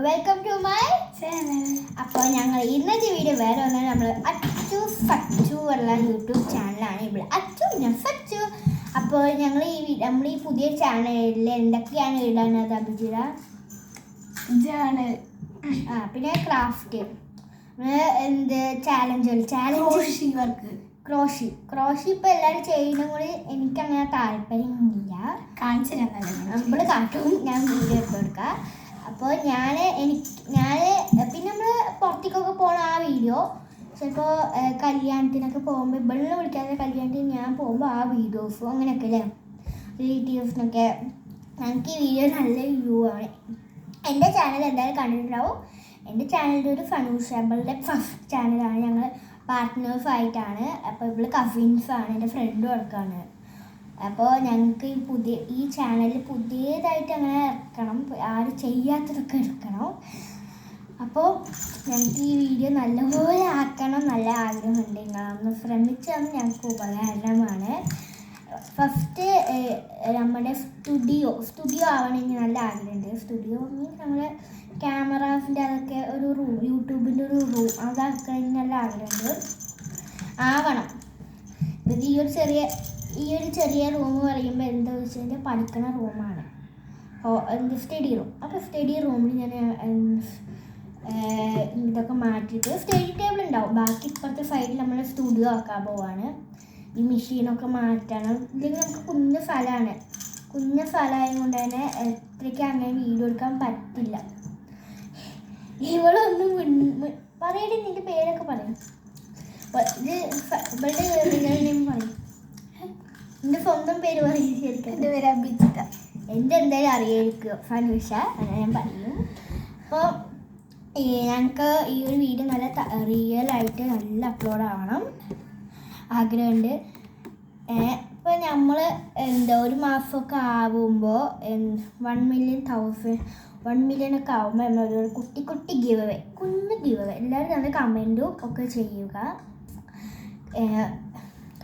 Welcome to my channel. അപ്പോൾ ഞങ്ങൾ ഇന്നത്തെ വീഡിയോ വേറെ ഒന്നും നമ്മൾ അച്ചു ഫച്ചു ഉള്ള യൂട്യൂബ് ചാനലാണ്. ഇവിടെ അച്ചു ഞാൻ ഫച്ചു. അപ്പോൾ ഞങ്ങൾ നമ്മൾ ഈ പുതിയ ചാനലിൽ എന്തൊക്കെയാണ് ഇടുന്നത് അഭിജിത? പിന്നെ ക്രാഫ്റ്റ്, എന്ത് ചാലഞ്ച് വർക്ക്, ക്രോഷി ഇപ്പോൾ എല്ലാവരും ചെയ്യുന്ന കൂടി എനിക്കങ്ങനെ താല്പര്യമില്ല. കാണിച്ചു നമ്മൾ കാട്ടും, ഞാൻ വീഡിയോ എടുത്ത് കൊടുക്കാം. അപ്പോൾ ഞാൻ പിന്നെ നമ്മൾ പുറത്തേക്കൊക്കെ പോകണ ആ വീഡിയോ, ചിലപ്പോൾ കല്യാണത്തിനൊക്കെ പോകുമ്പോൾ ഇവിടെ വിളിക്കാതെ കല്യാണത്തിന് ഞാൻ പോകുമ്പോൾ ആ വീഡിയോസും അങ്ങനെയൊക്കെ അല്ലേ, റിലേറ്റീവ്സിനൊക്കെ ഞങ്ങൾക്ക് ഈ വീഡിയോ നല്ല വ്യൂ ആണ്. എൻ്റെ ചാനൽ എന്തായാലും കണ്ടിട്ടുണ്ടാവും. എൻ്റെ ചാനലിൻ്റെ ഒരു ഫനൂഷബിളുടെ ഫസ്റ്റ് ചാനലാണ്. ഞങ്ങൾ പാർട്ട്നേഴ്സായിട്ടാണ്. അപ്പോൾ ഇവിടെ കസിൻസാണ്, എൻ്റെ ഫ്രണ്ടും അടക്കമാണ്. അപ്പോൾ ഞങ്ങൾക്ക് ഈ ചാനലിൽ പുതിയതായിട്ട് അങ്ങനെ ഇറക്കണം, ആരും ചെയ്യാത്തതൊക്കെ എടുക്കണം. അപ്പോൾ ഞങ്ങൾക്ക് ഈ വീഡിയോ നല്ലപോലെ ആക്കണം, നല്ല ആഗ്രഹമുണ്ട്. നിങ്ങളൊന്ന് ശ്രമിച്ചാൽ ഞങ്ങൾക്ക് ഉപകാരമാണ്. ഫസ്റ്റ് നമ്മുടെ സ്റ്റുഡിയോ ആവണമെങ്കിൽ നല്ല ആഗ്രഹമുണ്ട്. സ്റ്റുഡിയോ മീൻസ് നമ്മുടെ ക്യാമറാസിൻ്റെ അതൊക്കെ ഒരു റൂം, യൂട്യൂബിൻ്റെ ഒരു റൂം അതാക്കണമെങ്കിൽ നല്ല ആഗ്രഹമുണ്ട്, ആവണം. ഇത് ഈ ഒരു ചെറിയ റൂം പറയുമ്പോൾ എന്താ വെച്ചാൽ പഠിക്കുന്ന റൂമാണ്, സ്റ്റഡി റൂം. അപ്പോൾ സ്റ്റഡി റൂമിൽ ഞാൻ ഇതൊക്കെ മാറ്റിയിട്ട് സ്റ്റഡി ടേബിൾ ഉണ്ടാവും. ബാക്കി ഇപ്പുറത്തെ സൈഡിൽ നമ്മൾ സ്റ്റുഡിയോ ആക്കാൻ പോവാണ്. ഈ മെഷീനൊക്കെ മാറ്റണം. ഇല്ലെങ്കിൽ നമുക്ക് കുഞ്ഞ സ്ഥലമായത് കൊണ്ട് തന്നെ എത്രയ്ക്ക് അങ്ങനെ വീഡിയോ എടുക്കാൻ പറ്റില്ല. ഇവളൊന്നും പറയട്ടെ, നിൻ്റെ പേരൊക്കെ പറയും. ഇവളുടെ പറയും, എൻ്റെ സ്വന്തം പേര് പറയും. ശരിക്കും എൻ്റെ പേര് അഭിജിത. എൻ്റെ എന്തായാലും അറിയായിരിക്കും ഫനൂഷ, അങ്ങനെ ഞാൻ പറയും. അപ്പോൾ ഞങ്ങൾക്ക് ഈ ഒരു വീഡിയോ നല്ല റിയലായിട്ട് നല്ല അപ്ലോഡ് ആവണം ആഗ്രഹമുണ്ട്. ഇപ്പോൾ നമ്മൾ ഒരു മാസമൊക്കെ ആവുമ്പോൾ 1 മില്യൺ ഒക്കെ ആകുമ്പോൾ നമ്മളൊരു കുട്ടി കുഞ്ഞ് ഗിവ് അവേ എല്ലാവരും നല്ല കമൻറ്റും ഒക്കെ ചെയ്യുക.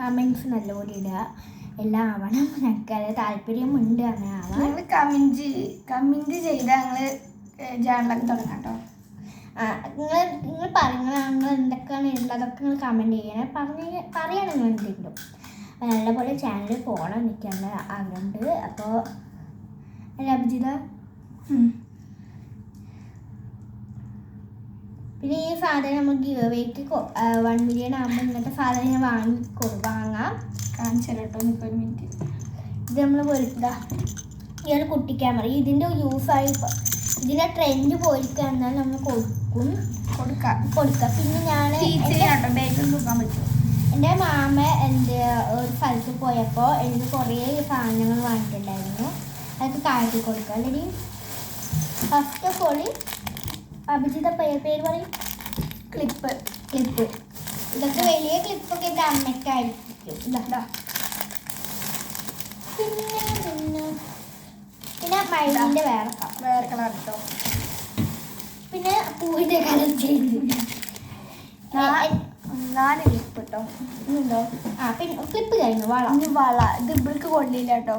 കമൻറ്റ്സ് നല്ലപോലെ ഇടുക, എല്ലാം ആവണം. ഞങ്ങൾക്ക് അത് താല്പര്യമുണ്ട് അങ്ങനെ ആവാം. കമൻറ്റ് ചെയ്താൽ ഞങ്ങൾ ചാനലൊക്കെ തുടങ്ങാം കേട്ടോ. നിങ്ങൾ നിങ്ങൾ എന്തൊക്കെയാണ് ഉള്ളതൊക്കെ നിങ്ങൾ കമൻറ്റ് ചെയ്യണേ, പറയണം നിങ്ങൾ എന്തെങ്കിലും. നല്ലപോലെ ചാനലിൽ പോകണം, എനിക്ക് നല്ല ആഗ്രഹമുണ്ട്. അപ്പോൾ അല്ല അഭിജിത, പിന്നെ ഈ സാധനം നമ്മൾ ഗിവ് അവേക്ക് 1 മില്യൺ ആകുമ്പോൾ ഇങ്ങനത്തെ സാധനം ഞാൻ വാങ്ങാം. കാണിച്ചല്ലോ ഒരു മിനിറ്റ്. ഇത് നമ്മൾ പോയിട്ടാ ഈ ഒരു കുട്ടി ക്യാമറ, ഇതിൻ്റെ ഇതിൻ്റെ ട്രെൻഡ് പോയിരിക്കുക എന്നാൽ നമ്മൾ കൊടുക്കാം. പിന്നെ ഞാൻ കൊടുക്കാൻ പറ്റും. എൻ്റെ മാമ ഒരു സ്ഥലത്ത് പോയപ്പോൾ എനിക്ക് കുറേ സാധനങ്ങൾ വാങ്ങിയിട്ടുണ്ടായിരുന്നു, അതൊക്കെ കാഴ്ച കൊടുക്കുക. അല്ലെങ്കിൽ ഫസ്റ്റ് ഓഫ് ഓൾ അഭിജിത പേര് പറയും, ക്ലിപ്പ്. ഇതൊക്കെ വലിയ ക്ലിപ്പൊക്കെ എൻ്റെ അമ്മയ്ക്കായിരിക്കും. ഇതാ പിന്നെ മൈലിൻ്റെ വേറെ കളർ കേട്ടോ. പിന്നെ പൂവിൻ്റെ കളർ ചെയ്ത് 4 ക്ലിപ്പ് കേട്ടോ. ഇന്നുണ്ടോ? പിന്നെ ക്ലിപ്പ് കഴിഞ്ഞു. വള ഇത് ഇവൾക്ക് കൊള്ളില്ല കേട്ടോ.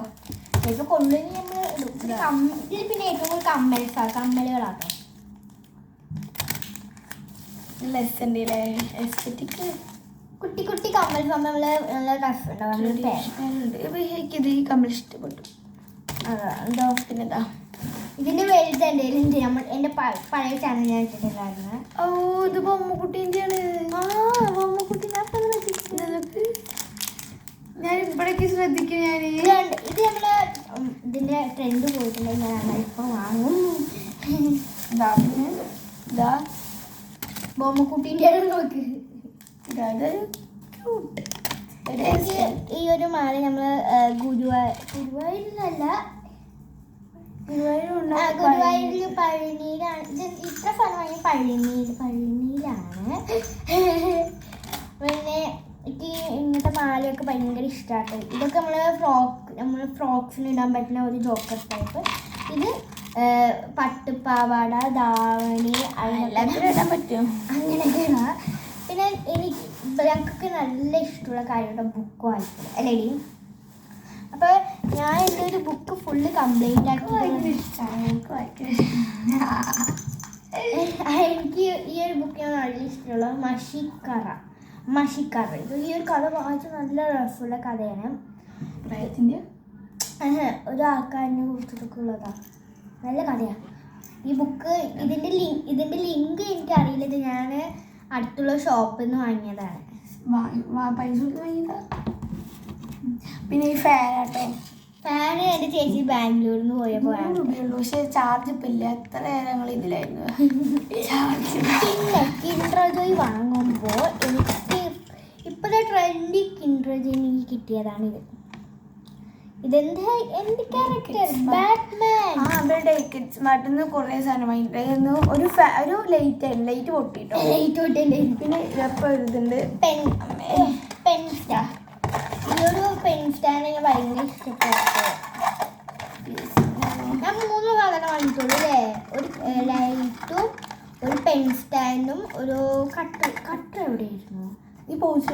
ചിലപ്പോൾ കൊള്ളിന് നമ്മൾ ഇതിൽ പിന്നെ ഏറ്റവും കൂടുതൽ കമ്മലുകളാട്ടോ. കുട്ടി കമ്മൽ നമ്മൾ നല്ല ഡ്രസ് ഉണ്ടാവും. ഇത് ഈ കമ്മൽ ഇഷ്ടപ്പെട്ടു. എന്തോ പിന്നെന്താ ഇതിൻ്റെ വലുത് എൻ്റെ എൻ്റെ പഴയ ചാനൽ ഞാൻ ഇട്ടിട്ടുണ്ടായിരുന്നു. ഓ, ഇത് ബൊമ്മക്കുട്ടീൻ്റെയാണ്. ബൊമ്മക്കുട്ടി ഞാൻ ഇപ്പോഴേക്ക് ശ്രദ്ധിക്കും. ഇത് നമ്മൾ ഇതിൻ്റെ ട്രെൻഡ് പോയിട്ടുണ്ടെങ്കിൽ ഞാൻ ഇപ്പം വാങ്ങും. ഇതാ ബൊമ്മക്കുട്ടീൻ്റെ നോക്ക്. ഈ ഒരു മാല നമ്മൾ ഗുരുവായൂരിലല്ല, ഗുരുവായൂരിൽ പഴനിയിലാണ്. ഇത്ര സ്ഥലമായി പഴനിയിലാണ്. പിന്നെ എനിക്ക് ഇങ്ങനത്തെ മാലയൊക്കെ ഭയങ്കര ഇഷ്ടമായിട്ട്. ഇതൊക്കെ നമ്മൾ ഫ്രോക്സിന് ഇടാൻ പറ്റുന്ന ഒരു ജോക്കർ ടൈപ്പ്. ഇത് പട്ടുപ്പാവാട, ധാവണി എല്ലാത്തിനും ഇടാൻ പറ്റും, അങ്ങനെയൊക്കെയാണ്. പിന്നെ ഞങ്ങൾക്ക് നല്ല ഇഷ്ടമുള്ള കാര്യമുണ്ട് ബുക്ക് വായിക്കുക അല്ലേ. അപ്പോൾ ഞാൻ എൻ്റെ ഒരു ബുക്ക് ഫുള്ള് കംപ്ലീറ്റ് ആക്കി. ഇഷ്ടമുള്ള മഷിക്കറ. ഇത് ഈ ഒരു കഥ വായിച്ച നല്ല രസമുള്ള കഥയാണ്. ഒരു ആൾക്കാരിനെ കുറിച്ചിട്ടൊക്കെ ഉള്ളതാണ്. നല്ല കഥയാണ് ഈ ബുക്ക്. ഇതിൻ്റെ ലിങ്ക് എനിക്കറിയില്ല. ഇത് ഞാൻ അടുത്തുള്ള ഷോപ്പിൽ നിന്ന് വാങ്ങിയതാണ്. പൈസ കൊടുത്ത് വാങ്ങിയതാ. പിന്നെ ഈ ഫാനാട്ടോ, ഫാന് എൻ്റെ ചേച്ചി ബാംഗ്ലൂരിൽ നിന്ന് പോയപ്പോൾ രൂപയുള്ളൂ. പക്ഷേ ചാർജ് ഇപ്പം ഇല്ല. എത്ര ഞങ്ങൾ ഇതിലായിരുന്നു ചാർജ്. പിന്നെ കിൻഡർ ജോയ് വാങ്ങുമ്പോൾ എനിക്ക് ഇപ്പോഴത്തെ ട്രെൻഡി കിൻഡർ ജോയ് എനിക്ക് കിട്ടിയതാണിത്. ഇതെന്താ എന്ത് ക്യാരക്ടർ? ബാറ്റ്മാൻ. അവിടെ ഡേക്കിഡ്സ് മാർട്ടിൽ നിന്ന് കുറേ സാധനം വാങ്ങിയിട്ടായിരുന്നു. ഒരു ലൈറ്റ് പൊട്ടിട്ടോ. പിന്നെ ഇതപ്പോൾ ഇതുണ്ട് പെൻ സ്റ്റാർ. ഈ ഒരു പെൻ സ്റ്റാൻഡ് എനിക്ക് ഭയങ്കര ഇഷ്ടപ്പെട്ടു. ഞാൻ 3 സാധനം വാങ്ങിയിട്ടുള്ളൂ അല്ലേ. ഒരു ലൈറ്റും ഒരു പെൻ സ്റ്റാൻഡും ഒരു കട്ടർ എവിടെയായിരുന്നു? ഈ പൗച്ച്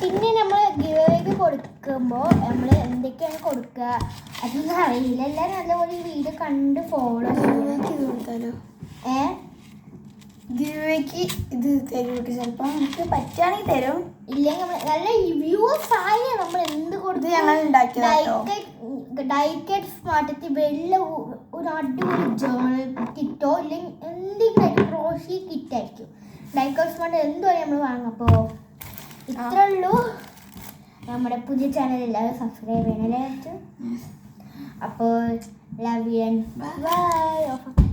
പിന്നെ നമ്മൾ ഗിവേക്ക് കൊടുക്കുമ്പോൾ നമ്മൾ എന്തൊക്കെയാണ് കൊടുക്കുക അതൊന്നും അറിയില്ല. എല്ലാവരും നല്ലപോലെ ഈ വീഡിയോ കണ്ട് ഫോളോ കൊടുത്താലോ? ഗിവേക്ക് ഇത് തരും. ചിലപ്പോൾ നമുക്ക് പറ്റുകയാണെങ്കിൽ തരും. ഇല്ലെങ്കിൽ നമ്മൾ നല്ല വ്യൂസ് ആയി നമ്മൾ എന്ത് കൊടുത്ത് ഞങ്ങൾ ഉണ്ടാക്കിയതാട്ടോ. ഡൈക്കറ്റ് സ്മാർട്ടത്തിൽ വെള്ള ഒരു അടിപൊളി ജേണൽ കിറ്റോ ഇല്ലെങ്കിൽ എന്തെങ്കിലും ക്രോഷി കിറ്റായിരിക്കും. ഡൈക്കറ്റ് സ്മാർട്ട് എന്തുവരെ നമ്മൾ വാങ്ങപ്പോൾ ഇത്രേ ഉള്ളൂ. നമ്മുടെ പുതിയ ചാനൽ എല്ലാവരും സബ്സ്ക്രൈബ് ചെയ്യണല്ലേ. അപ്പോൾ ലവ് യു ആൻഡ് ബൈ.